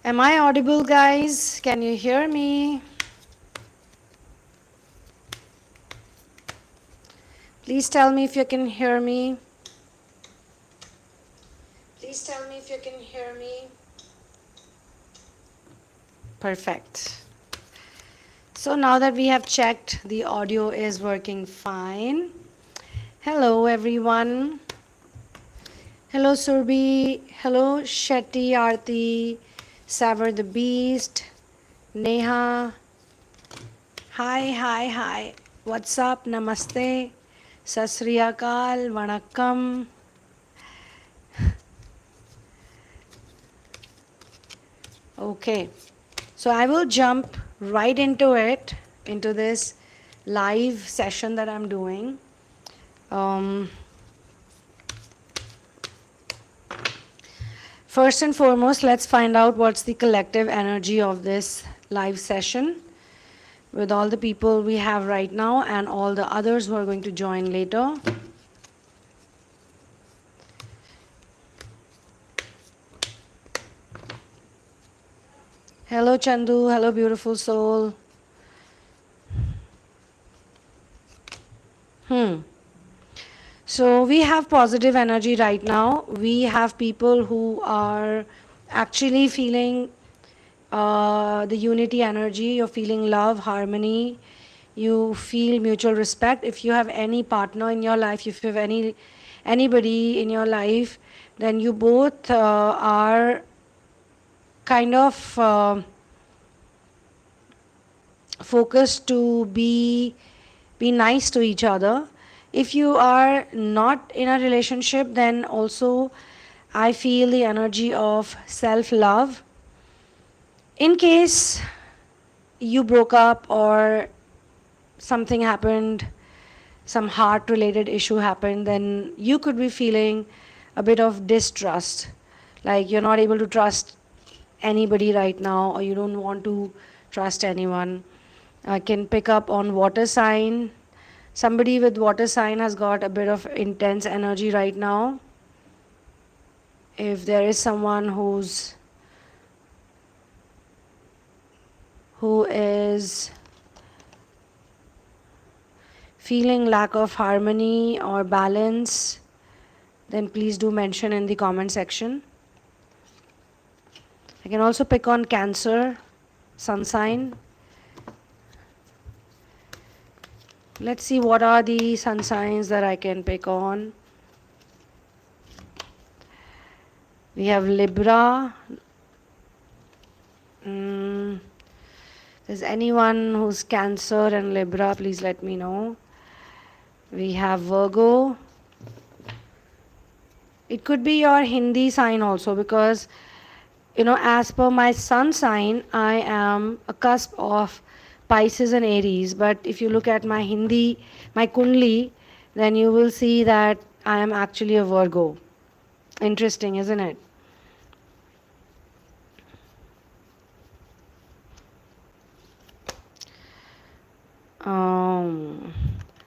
Am I audible, guys? Can you hear me? Please tell me if you can hear me. Please tell me if you can hear me. Perfect. So now that we have checked, the audio is working fine. Hello, everyone. Hello, Surbi. Hello, Shetty, Aarti, Savar the Beast, Neha. Hi, hi, hi. What's up? Namaste. Sasriyakal. Vanakkam. Okay. So I will jump right into it, into this live session that I'm doing. First and foremost, let's find out what's the collective energy of this live session with all the people we have right now and all the others who are going to join later. Hello, Chandu. Hello, beautiful soul. So we have positive energy right now. We have people who are actually feeling the unity energy. You're feeling love, harmony. You feel mutual respect. If you have any partner in your life, if you have anybody in your life, then you both are kind of focused to be nice to each other. If you are not in a relationship, then also I feel the energy of self-love. In case you broke up or something happened, some heart related issue happened, then you could be feeling a bit of distrust, like you're not able to trust anybody right now, or you don't want to trust anyone. I can pick up on water sign. Somebody with water sign has got a bit of intense energy right now. If there is someone who is feeling lack of harmony or balance, then please do mention in the comment section. I can also pick on Cancer, sun sign. Let's see what are the sun signs that I can pick on. We have Libra. There's anyone who's Cancer and Libra, please let me know. We have Virgo. It could be your Hindi sign also, because as per my sun sign, I am a cusp of Pisces and Aries. But if you look at my Hindi, my Kundli, then you will see that I am actually a Virgo. Interesting, isn't it?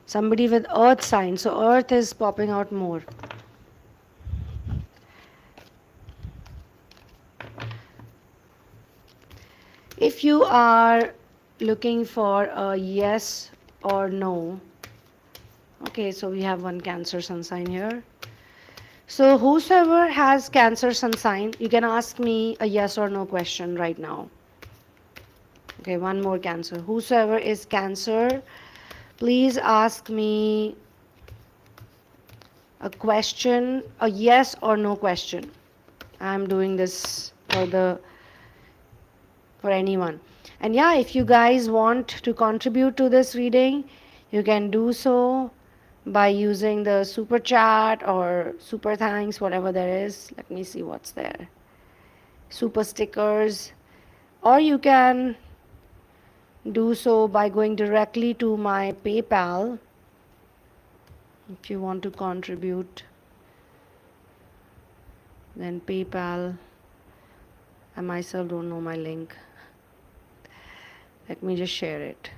Somebody with Earth sign. So Earth is popping out more. If you are looking for a yes or no, okay, so we have one Cancer sun sign here. So whosoever has Cancer sun sign, you can ask me a yes or no question right now. Okay, one more Cancer. Whosoever is Cancer, please ask me a question, a yes or no question. I'm doing this for anyone. And yeah, if you guys want to contribute to this reading, you can do so by using the super chat or super thanks, whatever there is. Let me see what's there. Super stickers. Or you can do so by going directly to my PayPal if you want to contribute. Then PayPal. I myself don't know my link. Let me just share it.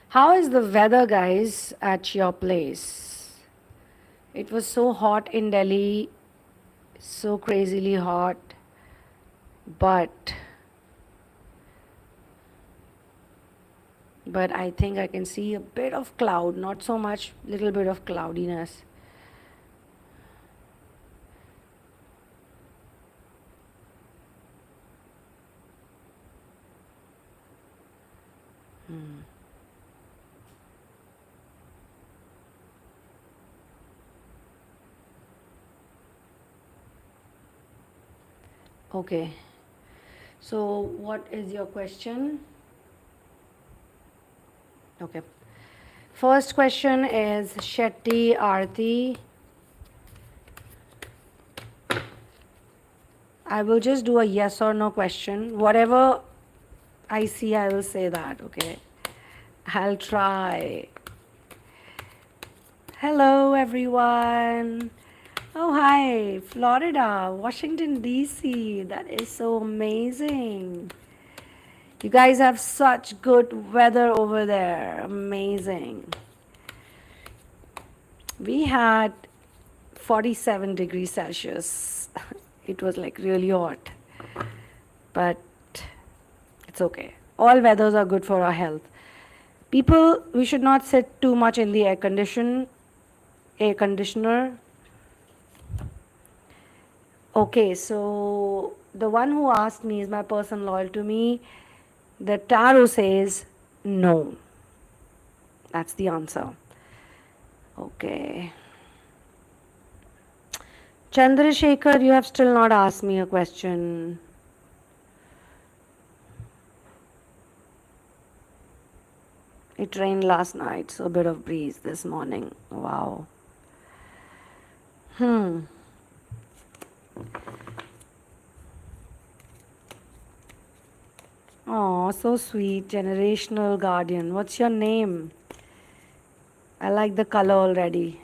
How is the weather, guys, at your place? It was so hot in Delhi, so crazily hot, but I think I can see a bit of cloud, not so much, little bit of cloudiness. Okay. So, what is your question? Okay. First question is Shetty Arti. I will just do a yes or no question. Whatever I see, I will say that, okay? I'll try. Hello, everyone. Oh, hi, Florida, Washington, D.C. That is so amazing. You guys have such good weather over there. Amazing. We had 47 degrees Celsius. It was like really hot. But it's okay. All weathers are good for our health. People, we should not sit too much in the air conditioner. Okay, so the one who asked me, is my person loyal to me? The tarot says no. That's the answer. Okay. Chandrasekhar, you have still not asked me a question. It rained last night, so a bit of breeze this morning. Wow. Oh, so sweet. Generational guardian. What's your name? I like the color already.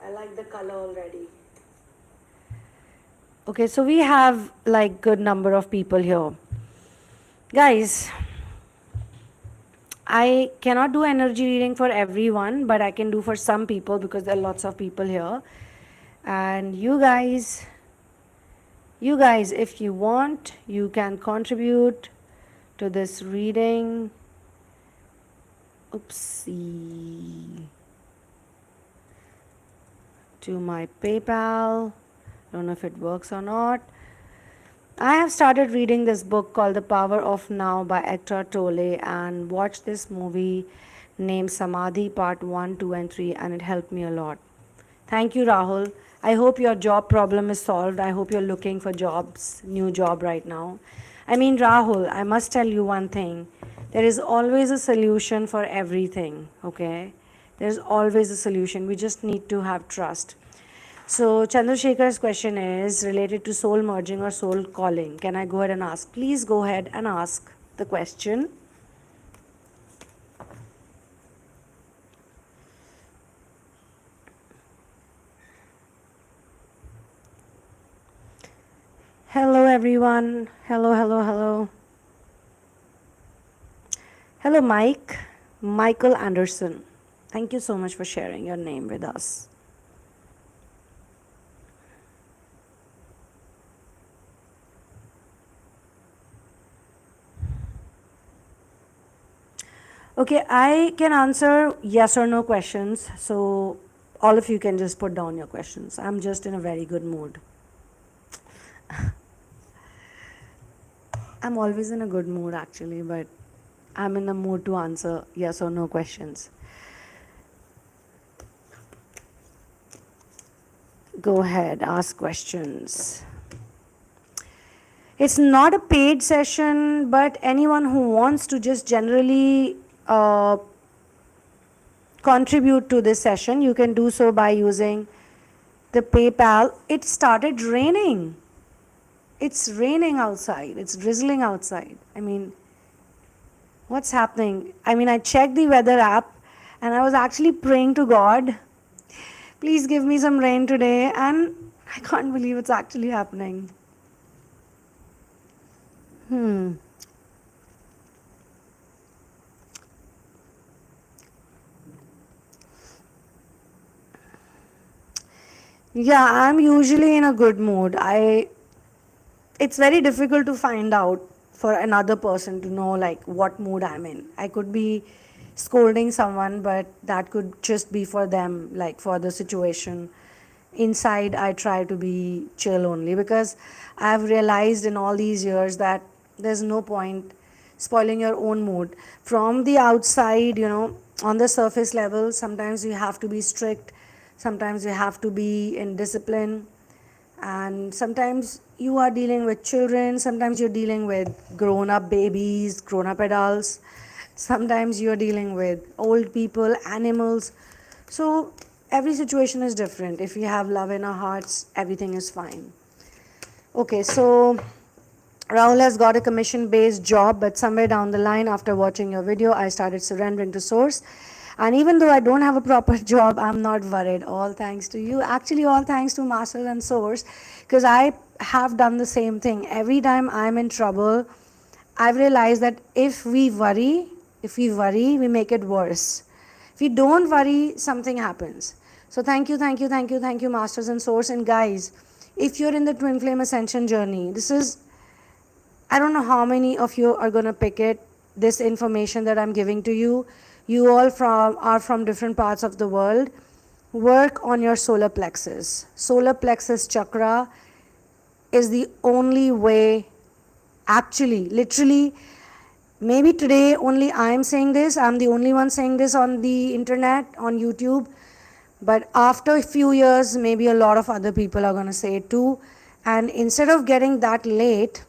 I like the color already. Okay, so we have like good number of people here. Guys, I cannot do energy reading for everyone, but I can do for some people because there are lots of people here. And you guys, if you want, you can contribute to this reading. Oopsie. To my PayPal. Don't know if it works or not. I have started reading this book called The Power of Now by Eckhart Tolle and watched this movie named Samadhi Part 1, 2 and 3 and it helped me a lot. Thank you, Rahul. I hope your job problem is solved. I hope you're looking for jobs, new job right now. I mean, Rahul, I must tell you one thing. There is always a solution for everything, okay? There's always a solution. We just need to have trust. So Chandrasekhar's question is related to soul merging or soul calling. Can I go ahead and ask? Please go ahead and ask the question. Hello everyone. Hello, hello, hello. Hello Mike. Michael Anderson. Thank you so much for sharing your name with us. Okay, I can answer yes or no questions. So all of you can just put down your questions. I'm just in a very good mood. I'm always in a good mood actually, but I'm in the mood to answer yes or no questions. Go ahead, ask questions. It's not a paid session, but anyone who wants to just generally contribute to this session, you can do so by using the PayPal. It started raining. It's raining outside. It's drizzling outside. I mean, What's happening? I mean, I checked the weather app and I was actually praying to God, please give me some rain today, and I can't believe it's actually happening. Hmm. Yeah, I'm usually in a good mood. It's very difficult to find out for another person to know like what mood I'm in. I could be scolding someone, but that could just be for them, like for the situation. Inside, I try to be chill only because I've realized in all these years that there's no point spoiling your own mood. From the outside, on the surface level, sometimes you have to be strict, sometimes you have to be in discipline, and sometimes you are dealing with children, sometimes you're dealing with grown up babies, grown up adults, sometimes you're dealing with old people, animals. So every situation is different. If we have love in our hearts, everything is fine. Okay, so Rahul has got a commission based job, but somewhere down the line, after watching your video, I started surrendering to Source. And even though I don't have a proper job, I'm not worried. All thanks to you. Actually, all thanks to Master and Source, because I have done the same thing. Every time I'm in trouble, I've realized that if we worry, we make it worse. If we don't worry, something happens. So thank you, thank you, thank you, thank you, Masters and Source. And guys, if you're in the Twin Flame Ascension journey, I don't know how many of you are going to pick it, this information that I'm giving to you. You all are from different parts of the world. Work on your solar plexus. Solar plexus chakra is the only way, actually, literally, maybe today only I'm saying this, I'm the only one saying this on the internet, on YouTube, but after a few years, maybe a lot of other people are going to say it too. And instead of getting that late,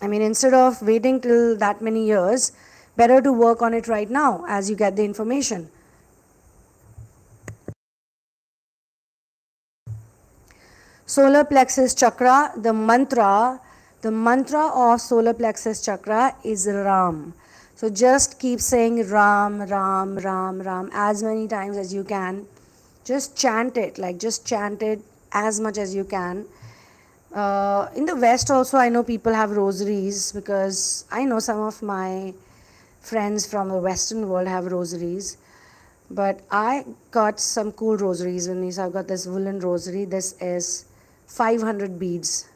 instead of waiting till that many years, better to work on it right now as you get the information. Solar plexus chakra, the mantra of solar plexus chakra is Ram. So just keep saying Ram, Ram, Ram, Ram as many times as you can. Just chant it, as much as you can. In the West also, I know people have rosaries, because I know some of my friends from the Western world have rosaries. But I got some cool rosaries with me. So I've got this woolen rosary. This is 500 beads.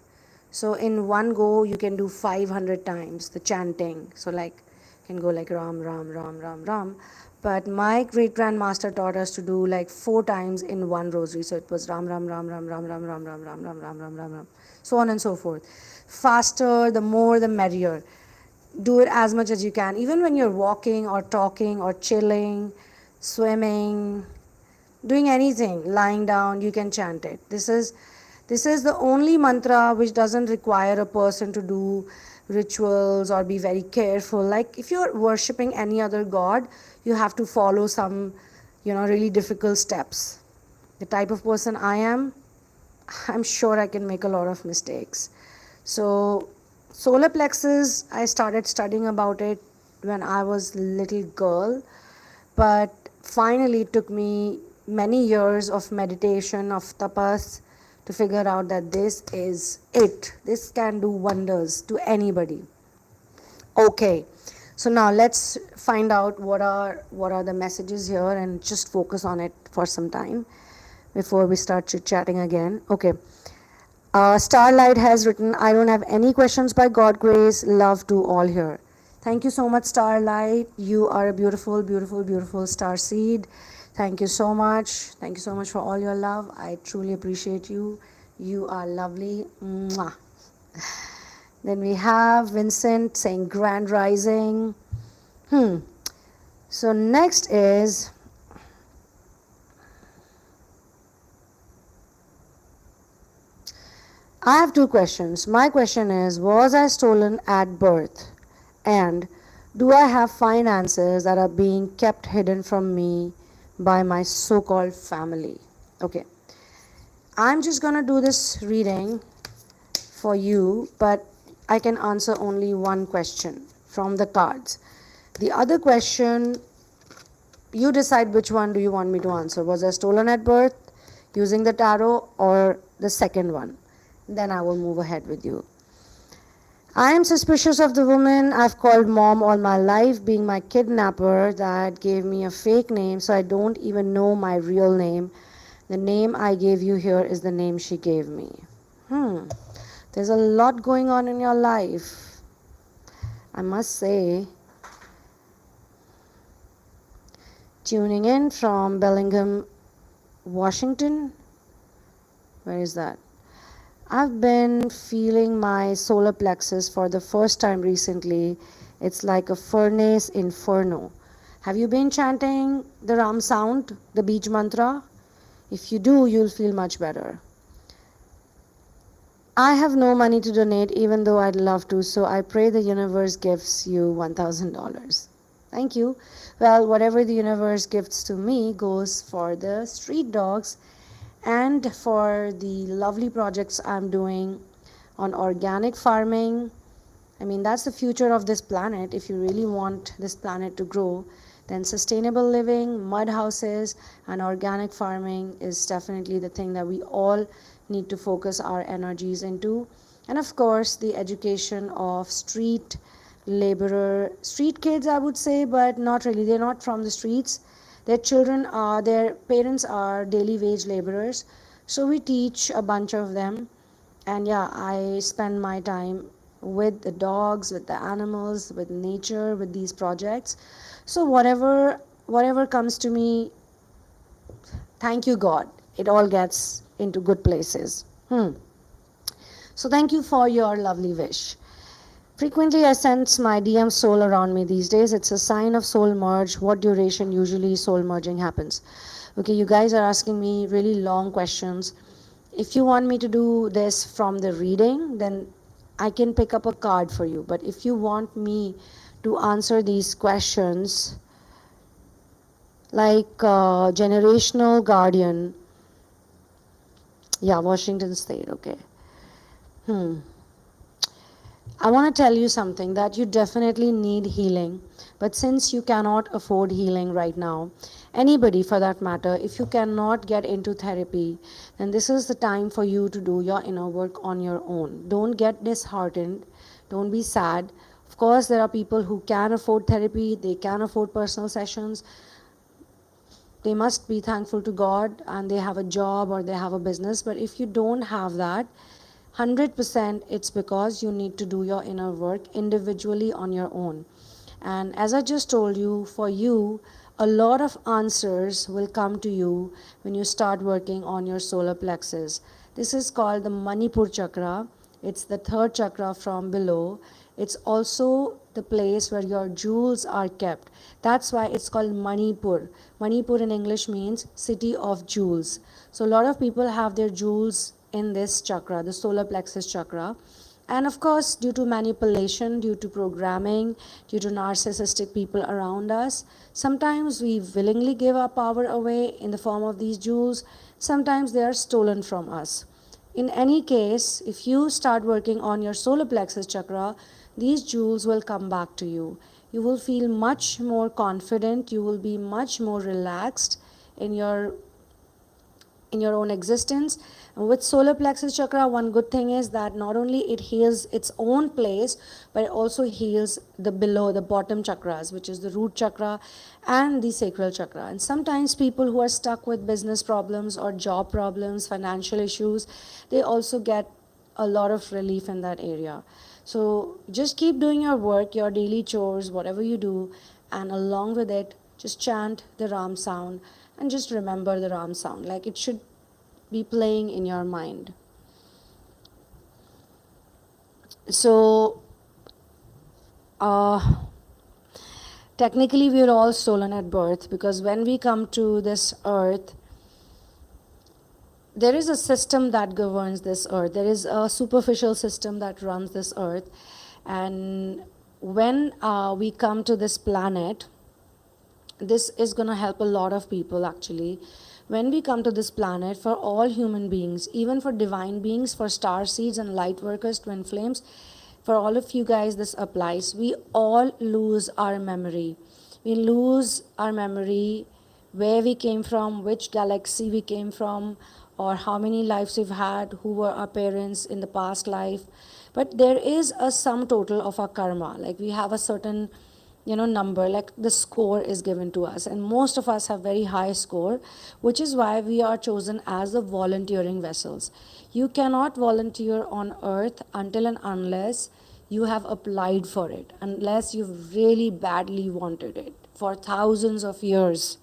So in one go, you can do 500 times the chanting. So like, you can go like Ram, Ram, Ram, Ram, Ram. But my great grandmaster taught us to do like 4 times in one rosary. So it was Ram, Ram, Ram, Ram, Ram, Ram, Ram, Ram, Ram, Ram, Ram, Ram, Ram, Ram, so on and so forth. Faster, the more, the merrier. Do it as much as you can. Even when you're walking or talking or chilling, swimming, doing anything, lying down, you can chant it. This is the only mantra which doesn't require a person to do rituals or be very careful. Like if you're worshipping any other god, you have to follow some, really difficult steps. The type of person I am, I'm sure I can make a lot of mistakes. So solar plexus, I started studying about it when I was a little girl, but finally it took me many years of meditation, of tapas, to figure out that this is it. This can do wonders to anybody. Okay, so now let's find out what are the messages here and just focus on it for some time before we start chit-chatting again. Okay. Starlight has written, I don't have any questions by God grace. Love to all here. Thank you so much, Starlight. You are a beautiful, beautiful, beautiful starseed. Thank you so much. Thank you so much for all your love. I truly appreciate you. You are lovely. Mwah. Then we have Vincent saying Grand Rising. So next is, I have 2 questions. My question is, was I stolen at birth? And do I have finances that are being kept hidden from me by my so-called family? Okay. I'm just going to do this reading for you, but I can answer only one question from the cards. The other question, you decide which one do you want me to answer. Was I stolen at birth, using the tarot, or the second one? Then I will move ahead with you. I am suspicious of the woman I've called mom all my life being my kidnapper that gave me a fake name, so I don't even know my real name. The name I gave you here is the name she gave me. There's a lot going on in your life, I must say. Tuning in from Bellingham, Washington. Where is that? I've been feeling my solar plexus for the first time recently. It's like a furnace inferno. Have you been chanting the Ram sound, the beach mantra? If you do, you'll feel much better. I have no money to donate even though I'd love to, so I pray the universe gives you $1,000. Thank you. Well, whatever the universe gives to me goes for the street dogs and for the lovely projects I'm doing on organic farming. I mean, that's the future of this planet. If you really want this planet to grow, then sustainable living, mud houses, and organic farming is definitely the thing that we all need to focus our energies into. And of course, the education of street laborer, street kids, I would say, but not really. They're not from the streets. Their parents are daily wage laborers. So we teach a bunch of them. And yeah, I spend my time with the dogs, with the animals, with nature, with these projects. So whatever comes to me, thank you God, it all gets into good places. So thank you for your lovely wish. Frequently I sense my DM soul around me these days. It's a sign of soul merge. What duration usually soul merging happens? Okay, you guys are asking me really long questions. If you want me to do this from the reading, then I can pick up a card for you. But if you want me to answer these questions like generational guardian, yeah, Washington State, okay. I want to tell you something, that you definitely need healing, but since you cannot afford healing right now, anybody for that matter, if you cannot get into therapy, then this is the time for you to do your inner work on your own. Don't get disheartened. Don't be sad. Of course, there are people who can afford therapy, they can afford personal sessions. They must be thankful to God and they have a job or they have a business. But if you don't have that, 100% it's because you need to do your inner work individually on your own. And as I just told you, for you, a lot of answers will come to you when you start working on your solar plexus. This is called the Manipur chakra. It's the third chakra from below. It's also the place where your jewels are kept. That's why it's called Manipur. Manipur in English means city of jewels. So a lot of people have their jewels in this chakra, the solar plexus chakra. And of course, due to manipulation, due to programming, due to narcissistic people around us, sometimes we willingly give our power away in the form of these jewels. Sometimes they are stolen from us. In any case, if you start working on your solar plexus chakra, these jewels will come back to you. You will feel much more confident. You will be much more relaxed in your own existence. And with solar plexus chakra, one good thing is that not only it heals its own place, but it also heals the bottom chakras, which is the root chakra and the sacral chakra. And sometimes people who are stuck with business problems or job problems, financial issues, they also get a lot of relief in that area. So just keep doing your work, your daily chores, whatever you do, and along with it, just chant the Ram sound and just remember the Ram sound. Like it should be playing in your mind. So, technically we are all stolen at birth, because when we come to this earth, there is a system that governs this earth. There is a superficial system that runs this earth. And when we come to this planet, this is going to help a lot of people actually. When we come to this planet, for all human beings, even for divine beings, for star seeds and light workers, twin flames, For all of you guys, this applies. We all lose our memory. We lose our memory, where we came from, which galaxy we came from, or how many lives we've had, who were our parents in the past life. But there is a sum total of our karma. Like we have a certain number, like the score is given to us, and most of us have very high score, which is why we are chosen as the volunteering vessels. You cannot volunteer on earth until and unless you have applied for it, unless you've really badly wanted it for thousands of years,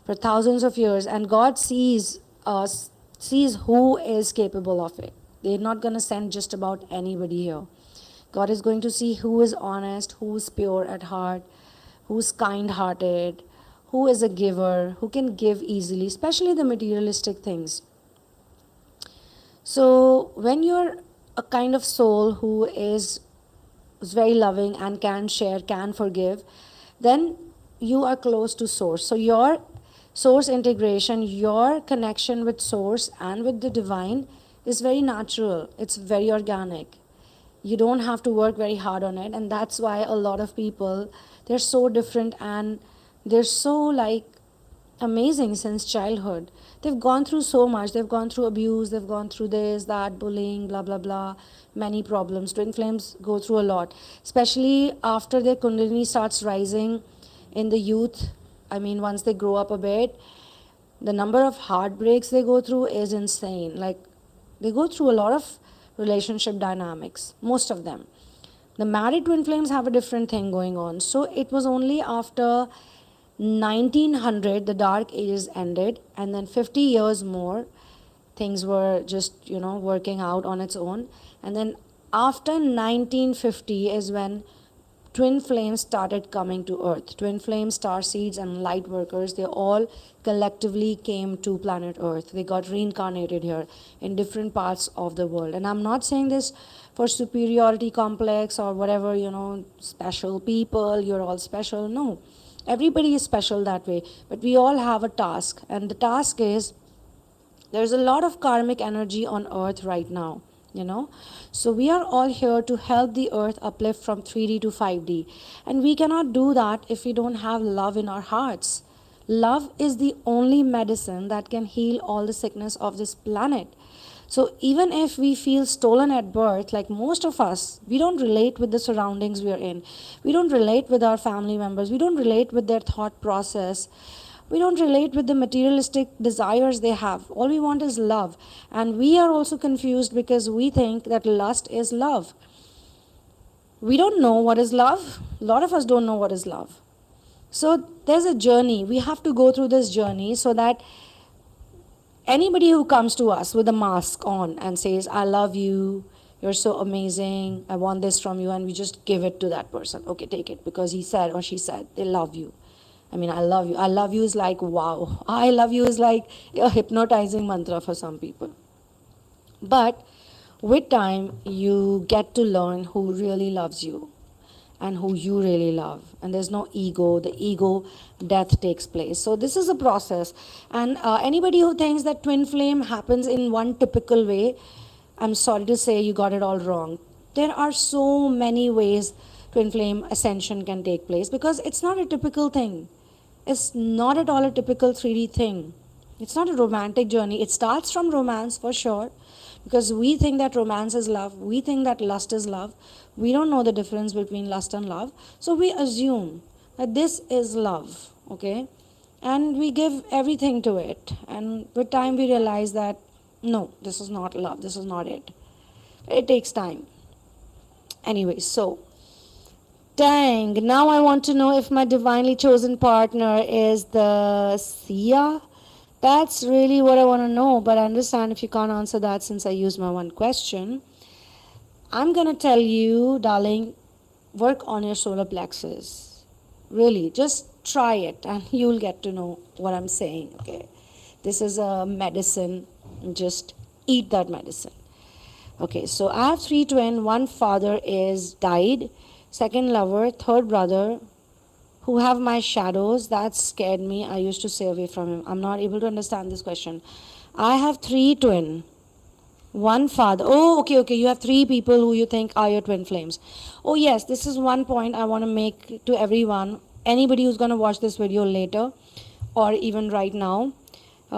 and God sees us, sees who is capable of it. They're not going to send just about anybody here. God is going to see who is honest, who is pure at heart, who's kind hearted, who is a giver, who can give easily, especially the materialistic things. So when you're a kind of soul who is very loving and can share, can forgive, then you are close to source. So your source integration, your connection with source and with the divine is very natural. It's very organic. You don't have to work very hard on it, and that's why a lot of people, they're so different and they're so like amazing since childhood. They've gone through so much. They've gone through abuse, they've gone through this, that, bullying, blah blah blah, many problems. Twin flames go through a lot, especially after their kundalini starts rising in the youth. I mean, once they grow up a bit, the number of heartbreaks they go through is insane. Like, they go through a lot of relationship dynamics, most of them. The married twin flames have a different thing going on. So it was only after 1900 the dark ages ended, and then 50 years more things were just working out on its own. And then after 1950 is when twin flames started coming to earth. Twin flames, starseeds, and light workers, they all collectively came to planet earth. They got reincarnated here in different parts of the world. And I'm not saying this for superiority complex or whatever, special people, you're all special. No, everybody is special that way. But we all have a task, and the task is, there's a lot of karmic energy on earth right now. So we are all here to help the earth uplift from 3D to 5D, and we cannot do that if we don't have love in our hearts. Love is the only medicine that can heal all the sickness of this planet. So even if we feel stolen at birth, like most of us, we don't relate with the surroundings we are in, we don't relate with our family members, we don't relate with their thought process, we don't relate with the materialistic desires they have. All we want is love. And we are also confused because we think that lust is love. We don't know what is love. A lot of us don't know what is love. So there's a journey. We have to go through this journey so that anybody who comes to us with a mask on and says, I love you, you're so amazing, I want this from you, and we just give it to that person. Okay, take it, because he said or she said they love you. I mean, I love you. I love you is like, wow. I love you is like a hypnotizing mantra for some people. But with time, you get to learn who really loves you and who you really love. And there's no ego. The ego death takes place. So this is a process. And anybody who thinks that twin flame happens in one typical way, I'm sorry to say you got it all wrong. There are so many ways twin flame ascension can take place, because it's not a typical thing. It's not at all a typical 3D thing. It's not a romantic journey. It starts from romance for sure, because we think that romance is love. We think that lust is love. We don't know the difference between lust and love. So we assume that this is love, okay? And we give everything to it. And with time we realize that, no, this is not love. This is not it. It takes time. Anyway, so dang, now I want to know if my divinely chosen partner is the Sia. That's really what I want to know, but I understand if you can't answer that since I used my one question. I'm going to tell you, darling, work on your solar plexus. Really, just try it and you'll get to know what I'm saying, okay? This is a medicine. Just eat that medicine. Okay, so I have 3 twins. One father is died. Second lover, third brother, who have my shadows. That scared me. I used to stay away from him. I'm not able to understand this question. I have 3 twins. One father. Oh, okay, okay. You have three people who you think are your twin flames. Oh, yes. This is one point I want to make to everyone. Anybody who's going to watch this video later or even right now.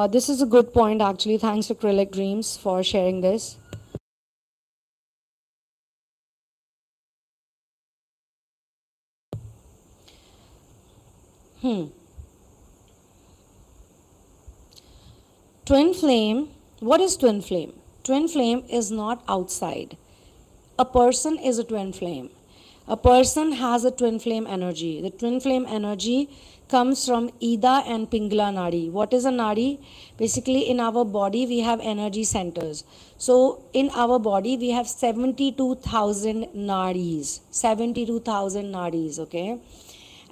This is a good point, actually. Thanks, Acrylic Dreams, for sharing this. Hmm. Twin flame. What is twin flame? Twin flame is not outside. A person is a twin flame. A person has a twin flame energy. The twin flame energy comes from Ida and Pingla Nadi. What is a Nadi? Basically, in our body, we have energy centers. So, in our body, we have 72,000 Nadis. 72,000 Nadis, okay?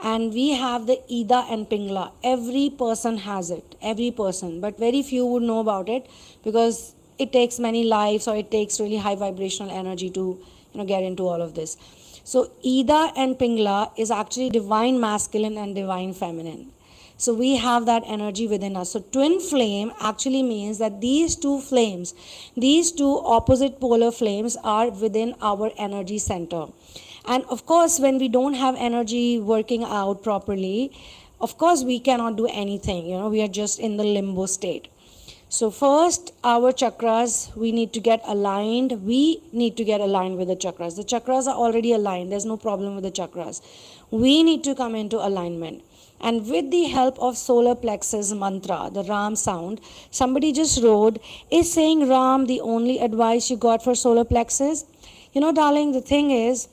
And we have the Ida and Pingla. Every person has it, every person, but very few would know about it because it takes many lives or it takes really high vibrational energy to get into all of this. So Ida and Pingla is actually divine masculine and divine feminine. So we have that energy within us. So twin flame actually means that these two flames, these two opposite polar flames are within our energy center. And of course, when we don't have energy working out properly, of course, we cannot do anything. We are just in the limbo state. So first, our chakras, we need to get aligned. We need to get aligned with the chakras. The chakras are already aligned. There's no problem with the chakras. We need to come into alignment. And with the help of solar plexus mantra, the Ram sound, somebody just wrote, is saying Ram the only advice you got for solar plexus? Darling, the thing is,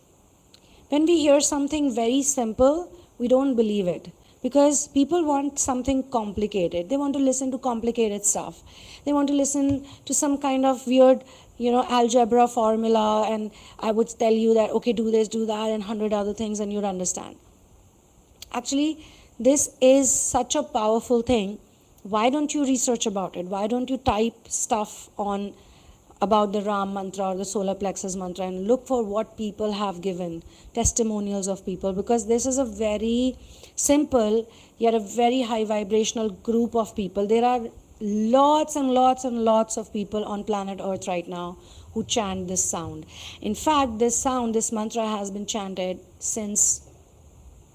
when we hear something very simple, we don't believe it because people want something complicated. They want to listen to complicated stuff. They want to listen to some kind of weird, algebra formula, and I would tell you that, okay, do this, do that, and 100 other things, and you'd understand. Actually, this is such a powerful thing. Why don't you research about it? Why don't you type stuff on about the Ram mantra or the solar plexus mantra and look for what people have given, testimonials of people, because this is a very simple yet a very high vibrational group of people. There are lots and lots and lots of people on planet Earth right now who chant this sound. In fact, this sound, this mantra has been chanted since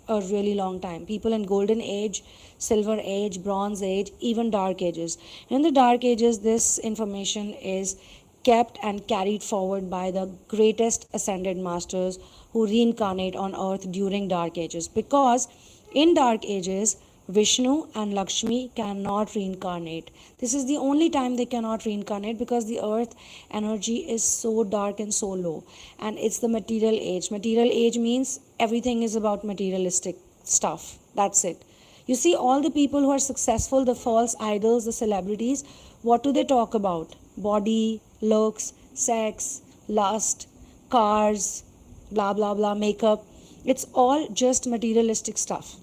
a really long time. People in golden age, silver age, bronze age, even dark ages. In the dark ages, this information is kept and carried forward by the greatest ascended masters who reincarnate on earth during dark ages, because in dark ages Vishnu and Lakshmi cannot reincarnate. This is the only time they cannot reincarnate because the earth energy is so dark and so low, and it's the material age. Material age means everything is about materialistic stuff. That's it. You see, all the people who are successful, the false idols, the celebrities, what do they talk about? Body, looks, sex, lust, cars, blah blah blah, makeup. It's all just materialistic stuff.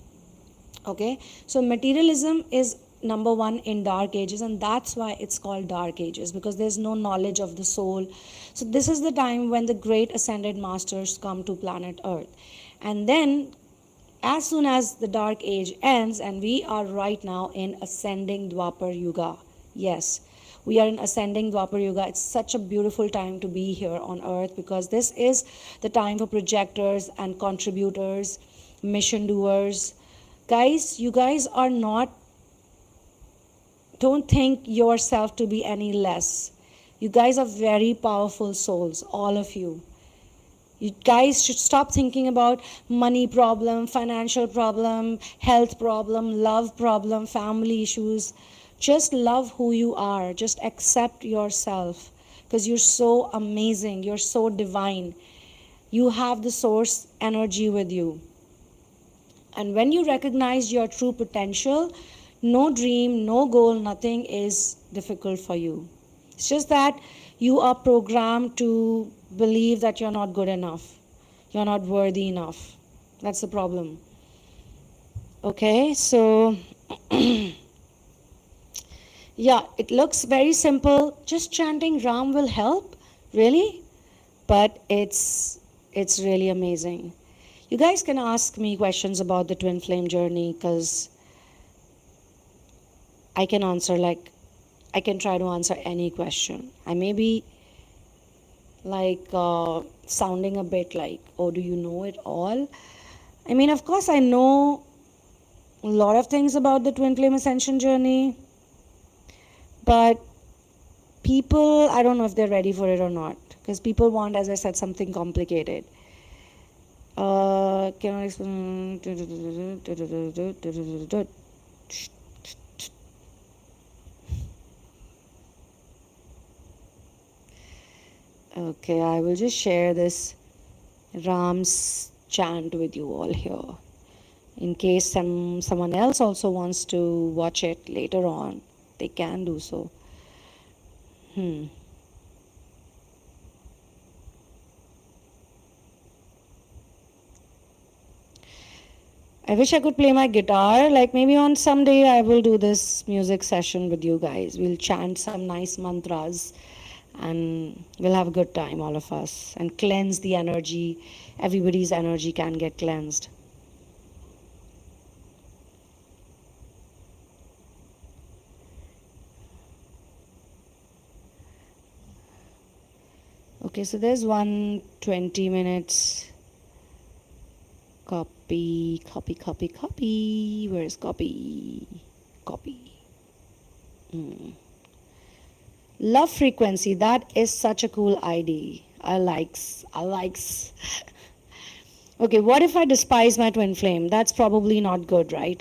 Okay, so materialism is number one in dark ages, and that's why it's called dark ages, because there's no knowledge of the soul. So this is the time when the great ascended masters come to planet Earth, and then as soon as the dark age ends, and we are right now in ascending Dwapar Yuga. Yes, we are in ascending Dwapar Yuga. It's such a beautiful time to be here on earth, because this is the time for projectors and contributors, mission doers. Guys, you guys are not, don't think yourself to be any less. You guys are very powerful souls, all of you. You guys should stop thinking about money problem, financial problem, health problem, love problem, family issues. Just love who you are. Just accept yourself, because you're so amazing. You're so divine. You have the source energy with you. And when you recognize your true potential, no dream, no goal, nothing is difficult for you. It's just that you are programmed to believe that you're not good enough. You're not worthy enough. That's the problem. Okay, so yeah, it looks very simple. Just chanting Ram will help, really? But it's really amazing. You guys can ask me questions about the twin flame journey, because I can try to answer any question. I may be like sounding a bit like, oh, do you know it all? I mean, of course, I know a lot of things about the twin flame ascension journey, but people, I don't know if they're ready for it or not, because people want, as I said, something complicated. Can I explain? Okay, I will just share this Ram's chant with you all here. In case someone else also wants to watch it later on, they can do so. I wish I could play my guitar. Like maybe on some day I will do this music session with you guys. We'll chant some nice mantras and we'll have a good time, all of us, and cleanse the energy. Everybody's energy can get cleansed. Okay, so there's 120 minutes. Copy. Where's copy? Copy. Love frequency. That is such a cool ID. I likes. Okay, what if I despise my twin flame? That's probably not good, right?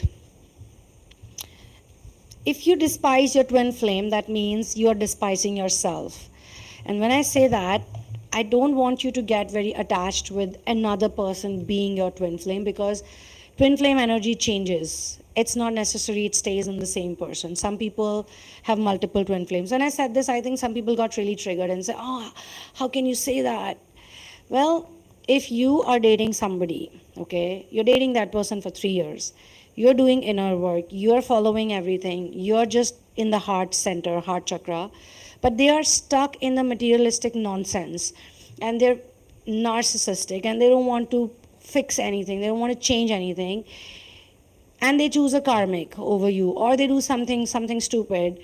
If you despise your twin flame, that means you are despising yourself. And when I say that, I don't want you to get very attached with another person being your twin flame, because twin flame energy changes. It's not necessary it stays in the same person. Some people have multiple twin flames. When I said this, I think some people got really triggered and said, oh, how can you say that? Well, if you are dating somebody, okay, you're dating that person for 3 years, you're doing inner work, you're following everything, you're just in the heart center, heart chakra, but they are stuck in the materialistic nonsense and they're narcissistic and they don't want to fix anything, they don't want to change anything, and they choose a karmic over you, or they do something stupid.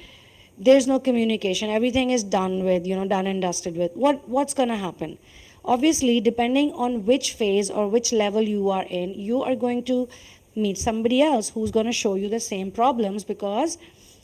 There's no communication, everything is done with, done and dusted with. What's going to happen? Obviously, depending on which phase or which level you are in, you are going to meet somebody else who's going to show you the same problems, because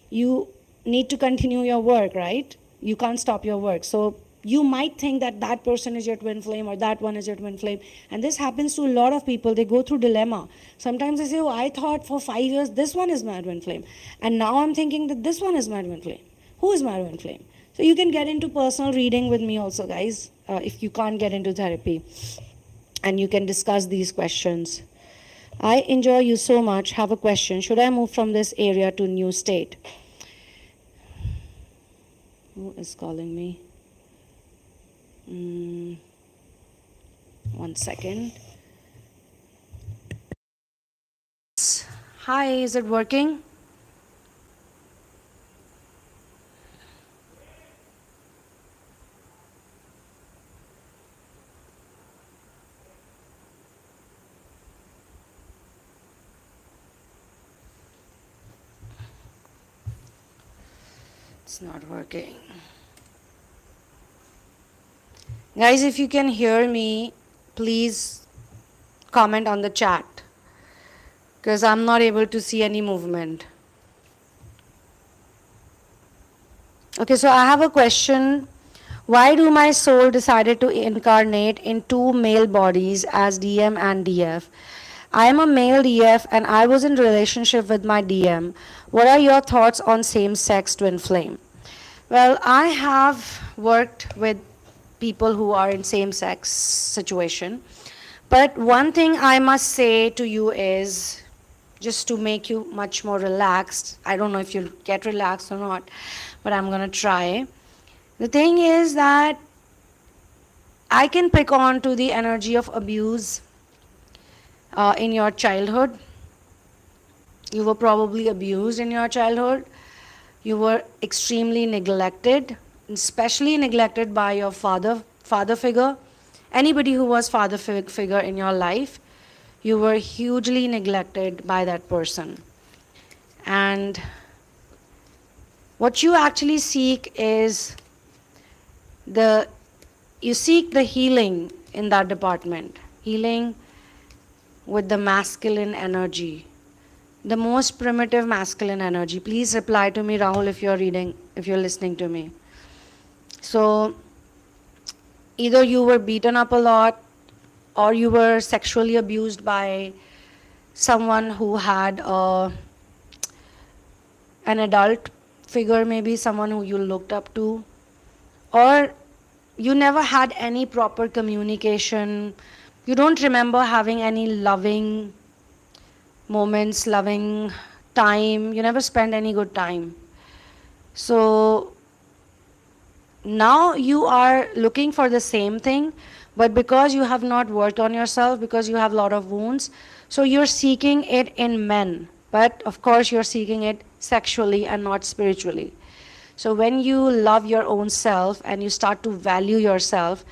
you need to continue your work, right? You can't stop your work. So you might think that that person is your twin flame or that one is your twin flame, and this happens to a lot of people. They go through dilemma. Sometimes they say, oh, I thought for 5 years this one is my twin flame, and now I'm thinking that this one is my twin flame. Who is my twin flame? So you can get into personal reading with me also, guys, if you can't get into therapy, and you can discuss these questions. I enjoy you so much. Have a question. Should I move from this area to new state? Who is calling me? 1 second. Hi, is it working? It's not working. Guys, if you can hear me, please comment on the chat, because I'm not able to see any movement. Okay, so I have a question. Why do my soul decided to incarnate in 2 male bodies as DM and DF? I am a male DF and I was in relationship with my DM. What are your thoughts on same-sex twin flame? Well, I have worked with people who are in same-sex situation. But one thing I must say to you is, just to make you much more relaxed, I don't know if you'll get relaxed or not, but I'm going to try. The thing is that I can pick on to the energy of abuse in your childhood. You were probably abused in your childhood. You were extremely neglected, especially neglected by your father figure. Anybody who was father figure in your life, you were hugely neglected by that person. And what you actually seek is you seek the healing in that department, healing with the masculine energy, the most primitive masculine energy. Please reply to me, Rahul, if you're reading, if you're listening to me. So either you were beaten up a lot, or you were sexually abused by someone who had an adult figure, maybe someone who you looked up to, or you never had any proper communication. You don't remember having any loving moments, loving time. You never spent any good time. So now you are looking for the same thing, but because you have not worked on yourself, because you have a lot of wounds, so you're seeking it in men. But of course, you're seeking it sexually and not spiritually. So when you love your own self and you start to value yourself,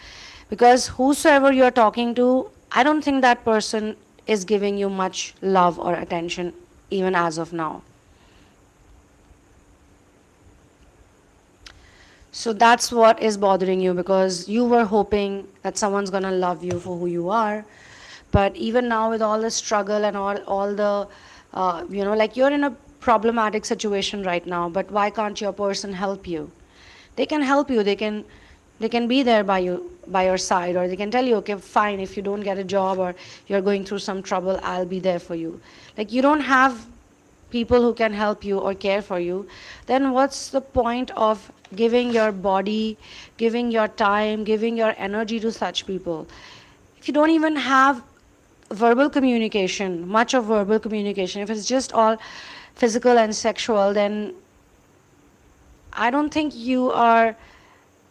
because whosoever you're talking to, I don't think that person is giving you much love or attention, even as of now. So that's what is bothering you, because you were hoping that someone's going to love you for who you are. But even now, with all the struggle and all the, like you're in a problematic situation right now, but why can't your person help you? They can help you. They can be there by you, by your side, or they can tell you, okay, fine, if you don't get a job or you're going through some trouble, I'll be there for you. Like, you don't have people who can help you or care for you, then what's the point of giving your body, giving your time, giving your energy to such people? If you don't even have verbal communication, much of verbal communication, if it's just all physical and sexual, then I don't think you are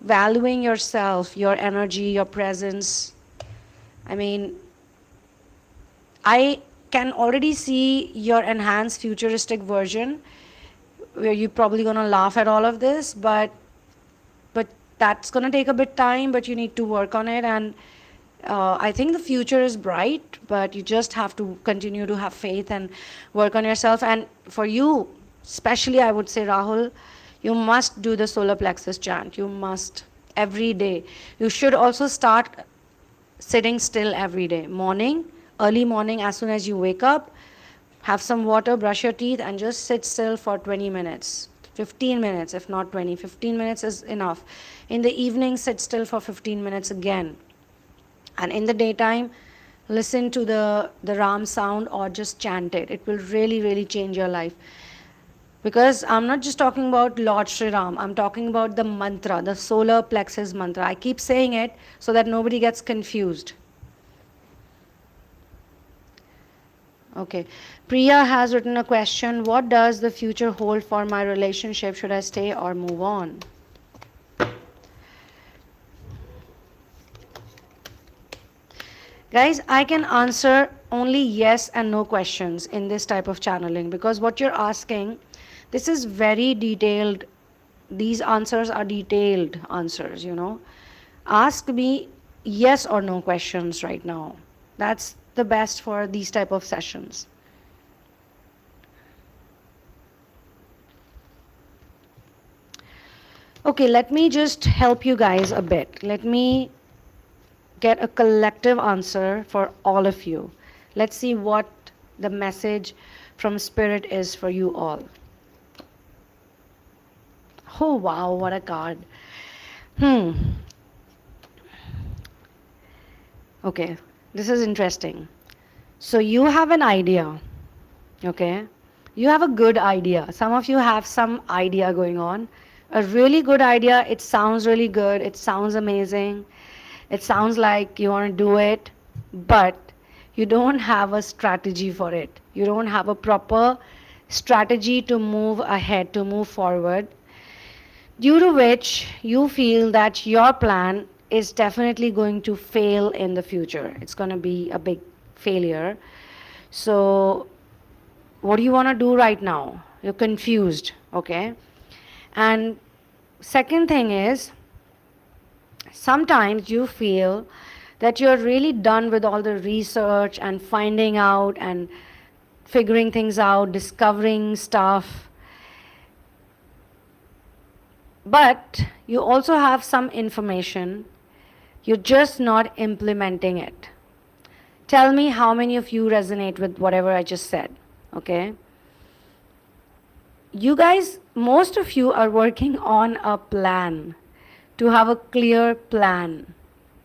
valuing yourself, your energy, your presence. I mean, I can already see your enhanced futuristic version, where you're probably going to laugh at all of this, but that's going to take a bit time, but you need to work on it. And I think the future is bright, but you just have to continue to have faith and work on yourself. And for you, especially, I would say, Rahul, you must do the solar plexus chant. You must, every day. You should also start sitting still every day. Morning, early morning, as soon as you wake up, have some water, brush your teeth, and just sit still for 20 minutes. 15 minutes, if not 20. 15 minutes is enough. In the evening, sit still for 15 minutes again. And in the daytime, listen to the Ram sound or just chant it. It will really, really change your life. Because I'm not just talking about Lord Sri Ram, I'm talking about the mantra, the solar plexus mantra. I keep saying it so that nobody gets confused. Okay. Priya has written a question. What does the future hold for my relationship? Should I stay or move on? Guys, I can answer only yes and no questions in this type of channeling, because what you're asking, this is very detailed. These answers are detailed answers, Ask me yes or no questions right now. That's the best for these type of sessions. Okay, let me just help you guys a bit. Let me get a collective answer for all of you. Let's see what the message from Spirit is for you all. Oh wow, what a card. Okay, this is interesting. So you have an idea, okay? You have a good idea. Some of you have some idea going on. A really good idea. It sounds really good. It sounds amazing. It sounds like you want to do it, but you don't have a strategy for it. You don't have a proper strategy to move ahead, to move forward, due to which you feel that your plan is definitely going to fail in the future. It's going to be a big failure. So what do you want to do right now? You're confused, okay? And second thing is, sometimes you feel that you're really done with all the research and finding out and figuring things out, discovering stuff. But you also have some information You're just not implementing it. Tell me how many of you resonate with whatever I just said, okay? You guys, most of you are working on a plan, to have a clear plan.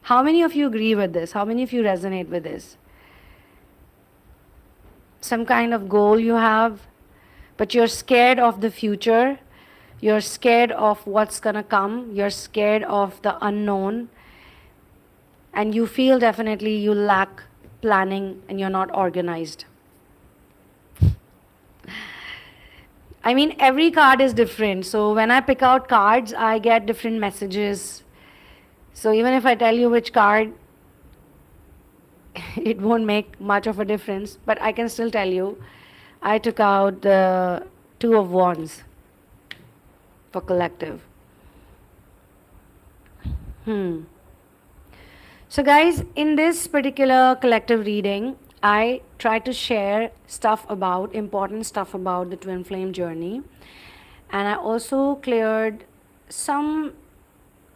How many of you agree with this? How many of you resonate with this? Some kind of goal you have, but you're scared of the future. You're scared of what's gonna come. You're scared of the unknown. And you feel definitely you lack planning and you're not organized. I mean, every card is different. So when I pick out cards, I get different messages. So even if I tell you which card, it won't make much of a difference. But I can still tell you, I took out the Two of Wands for collective. So guys, in this particular collective reading, I try to share important stuff about the twin flame journey. And I also cleared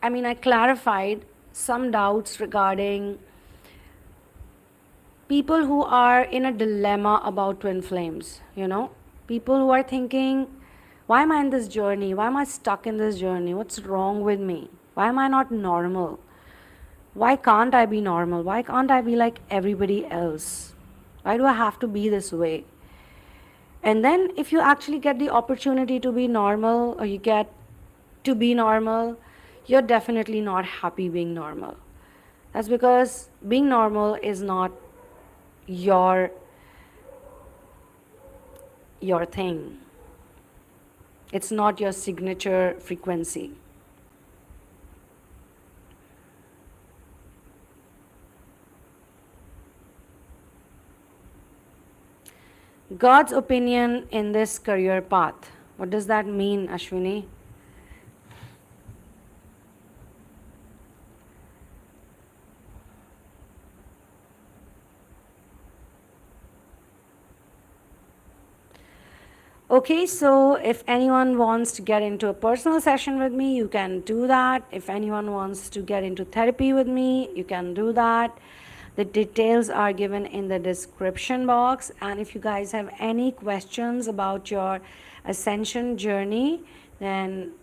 I clarified some doubts regarding people who are in a dilemma about twin flames, people who are thinking, why am I in this journey? Why am I stuck in this journey? What's wrong with me? Why am I not normal? Why can't I be normal? Why can't I be like everybody else? Why do I have to be this way? And then if you actually get the opportunity to be normal, or you get to be normal, you're definitely not happy being normal. That's because being normal is not your thing. It's not your signature frequency. God's opinion in this career path. What does that mean, Ashwini? Okay, so if anyone wants to get into a personal session with me, you can do that. If anyone wants to get into therapy with me, you can do that. The details are given in the description box. And if you guys have any questions about your ascension journey, then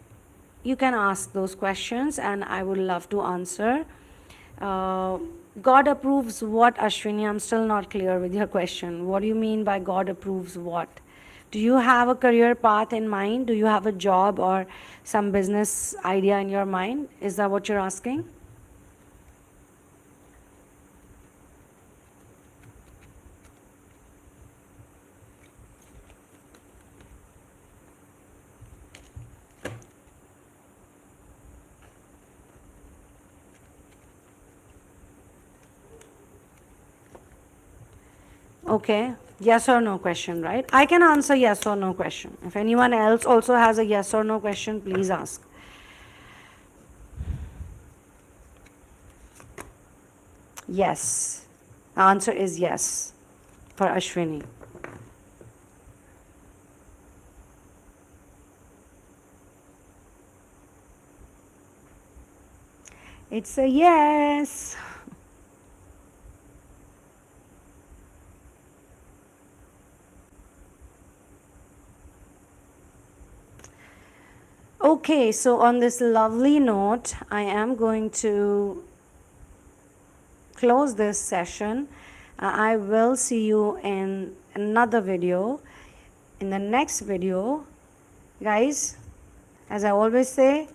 you can ask those questions and I would love to answer. God approves what, Ashwini? I'm still not clear with your question. What do you mean by God approves what? Do you have a career path in mind? Do you have a job or some business idea in your mind? Is that what you're asking? Okay, yes or no question, right? I can answer yes or no question. If anyone else also has a yes or no question, please ask. Yes. The answer is yes for Ashwini. It's a yes. Okay, so on this lovely note, I am going to close this session. I will see you in another video. In the next video, guys, as I always say,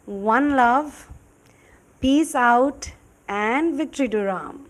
one love, peace out, and victory to Ram.